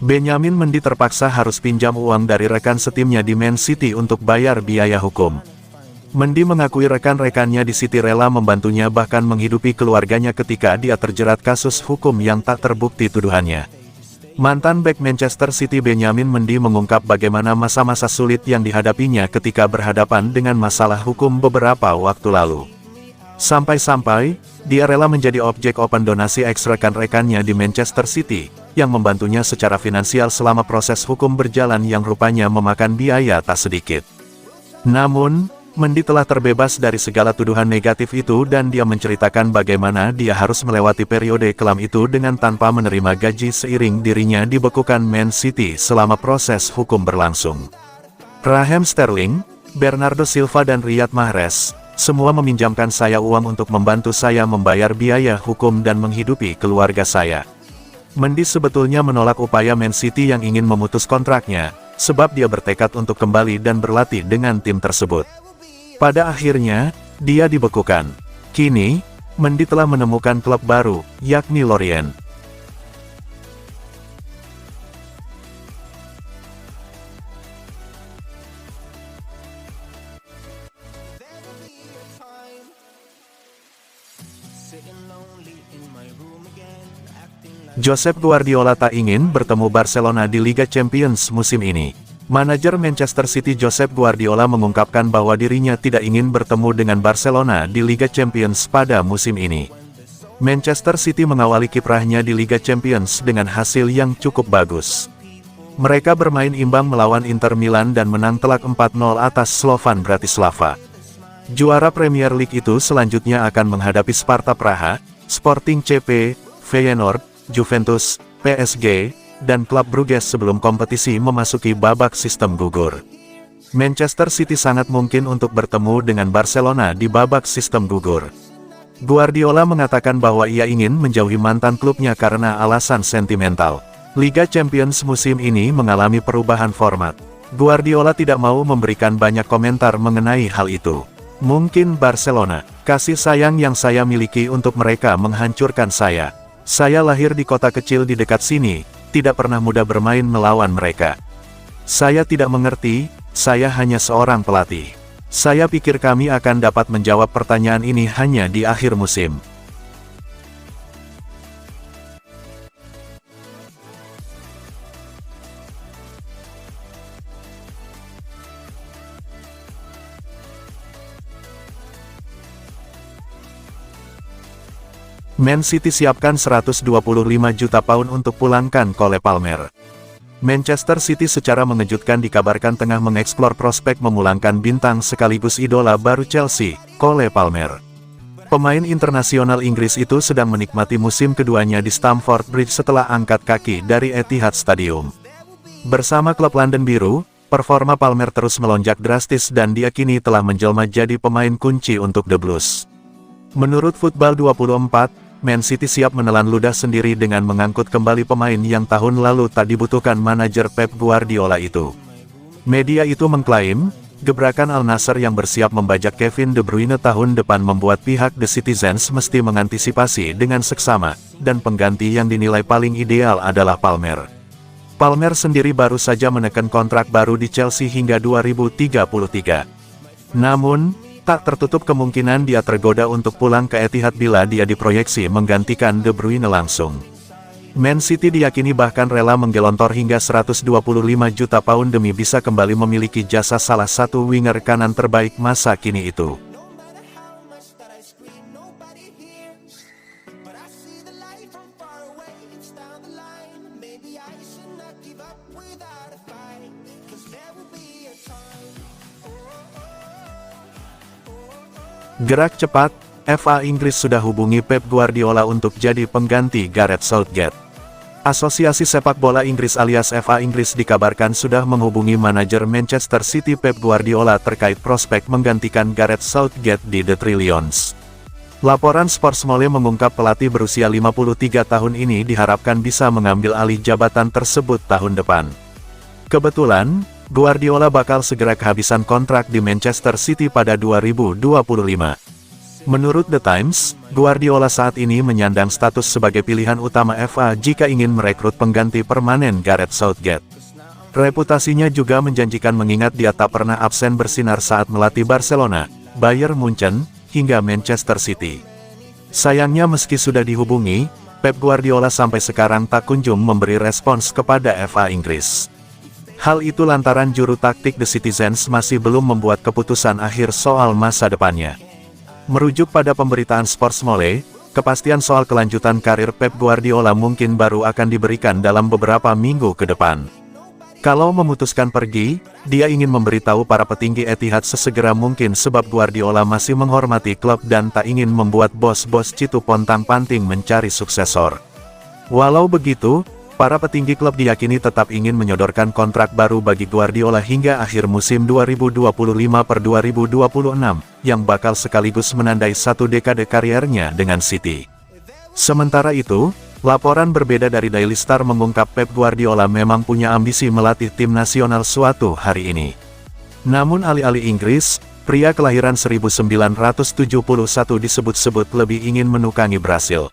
Benjamin Mendy terpaksa harus pinjam uang dari rekan setimnya di Man City untuk bayar biaya hukum. Mendy mengakui rekan-rekannya di City rela membantunya bahkan menghidupi keluarganya ketika dia terjerat kasus hukum yang tak terbukti tuduhannya. Mantan bek Manchester City Benjamin Mendy mengungkap bagaimana masa-masa sulit yang dihadapinya ketika berhadapan dengan masalah hukum beberapa waktu lalu. Sampai-sampai, dia rela menjadi objek open donasi ex rekan-rekannya di Manchester City, yang membantunya secara finansial selama proses hukum berjalan yang rupanya memakan biaya tak sedikit. Namun, Mendy telah terbebas dari segala tuduhan negatif itu dan dia menceritakan bagaimana dia harus melewati periode kelam itu dengan tanpa menerima gaji seiring dirinya dibekukan Man City selama proses hukum berlangsung. Raheem Sterling, Bernardo Silva dan Riyad Mahrez, semua meminjamkan saya uang untuk membantu saya membayar biaya hukum dan menghidupi keluarga saya. Mendy sebetulnya menolak upaya Man City yang ingin memutus kontraknya, sebab dia bertekad untuk kembali dan berlatih dengan tim tersebut. Pada akhirnya, dia dibekukan. Kini, Mendy telah menemukan klub baru, yakni Lorient. Josep Guardiola tak ingin bertemu Barcelona di Liga Champions musim ini. Manajer Manchester City Josep Guardiola mengungkapkan bahwa dirinya tidak ingin bertemu dengan Barcelona di Liga Champions pada musim ini. Manchester City mengawali kiprahnya di Liga Champions dengan hasil yang cukup bagus. Mereka bermain imbang melawan Inter Milan dan menang telak 4-0 atas Slovan Bratislava. Juara Premier League itu selanjutnya akan menghadapi Sparta Praha, Sporting CP, Feyenoord, Juventus, PSG, dan klub Bruges sebelum kompetisi memasuki babak sistem gugur. Manchester City sangat mungkin untuk bertemu dengan Barcelona di babak sistem gugur. Guardiola mengatakan bahwa ia ingin menjauhi mantan klubnya karena alasan sentimental. Liga Champions musim ini mengalami perubahan format. Guardiola tidak mau memberikan banyak komentar mengenai hal itu. Mungkin Barcelona, kasih sayang yang saya miliki untuk mereka menghancurkan saya. Saya lahir di kota kecil di dekat sini, tidak pernah mudah bermain melawan mereka. Saya tidak mengerti, saya hanya seorang pelatih. Saya pikir kami akan dapat menjawab pertanyaan ini hanya di akhir musim. Man City siapkan 125 juta pound untuk pulangkan Cole Palmer. Manchester City secara mengejutkan dikabarkan tengah mengeksplor prospek memulangkan bintang sekaligus idola baru Chelsea, Cole Palmer. Pemain internasional Inggris itu sedang menikmati musim keduanya di Stamford Bridge setelah angkat kaki dari Etihad Stadium. Bersama klub London Biru, performa Palmer terus melonjak drastis dan dia kini telah menjelma jadi pemain kunci untuk The Blues. Menurut Football 24, Man City siap menelan ludah sendiri dengan mengangkut kembali pemain yang tahun lalu tak dibutuhkan manajer Pep Guardiola itu. Media itu mengklaim, gebrakan Al Nassr yang bersiap membajak Kevin De Bruyne tahun depan membuat pihak The Citizens mesti mengantisipasi dengan seksama, dan pengganti yang dinilai paling ideal adalah Palmer. Palmer sendiri baru saja menekan kontrak baru di Chelsea hingga 2033. Namun, tak tertutup kemungkinan dia tergoda untuk pulang ke Etihad bila dia diproyeksi menggantikan De Bruyne langsung. Man City diyakini bahkan rela menggelontor hingga 125 juta pound demi bisa kembali memiliki jasa salah satu winger kanan terbaik masa kini itu. Gerak cepat, FA Inggris sudah hubungi Pep Guardiola untuk jadi pengganti Gareth Southgate. Asosiasi Sepak Bola Inggris alias FA Inggris dikabarkan sudah menghubungi manajer Manchester City Pep Guardiola terkait prospek menggantikan Gareth Southgate di The Trillions. Laporan Sportsmole mengungkap pelatih berusia 53 tahun ini diharapkan bisa mengambil alih jabatan tersebut tahun depan. Kebetulan, Guardiola bakal segera kehabisan kontrak di Manchester City pada 2025. Menurut The Times, Guardiola saat ini menyandang status sebagai pilihan utama FA jika ingin merekrut pengganti permanen Gareth Southgate. Reputasinya juga menjanjikan mengingat dia tak pernah absen bersinar saat melatih Barcelona, Bayern Munchen, hingga Manchester City. Sayangnya meski sudah dihubungi, Pep Guardiola sampai sekarang tak kunjung memberi respons kepada FA Inggris. Hal itu lantaran juru taktik The Citizens masih belum membuat keputusan akhir soal masa depannya. Merujuk pada pemberitaan Sportsmole, kepastian soal kelanjutan karir Pep Guardiola mungkin baru akan diberikan dalam beberapa minggu ke depan. Kalau memutuskan pergi, dia ingin memberitahu para petinggi Etihad sesegera mungkin sebab Guardiola masih menghormati klub dan tak ingin membuat bos-bos Citu pontang-panting mencari suksesor. Walau begitu, para petinggi klub diyakini tetap ingin menyodorkan kontrak baru bagi Guardiola hingga akhir musim 2025/2026, yang bakal sekaligus menandai satu dekade kariernya dengan City. Sementara itu, laporan berbeda dari Daily Star mengungkap Pep Guardiola memang punya ambisi melatih tim nasional suatu hari ini. Namun alih-alih Inggris, pria kelahiran 1971 disebut-sebut lebih ingin menukangi Brasil.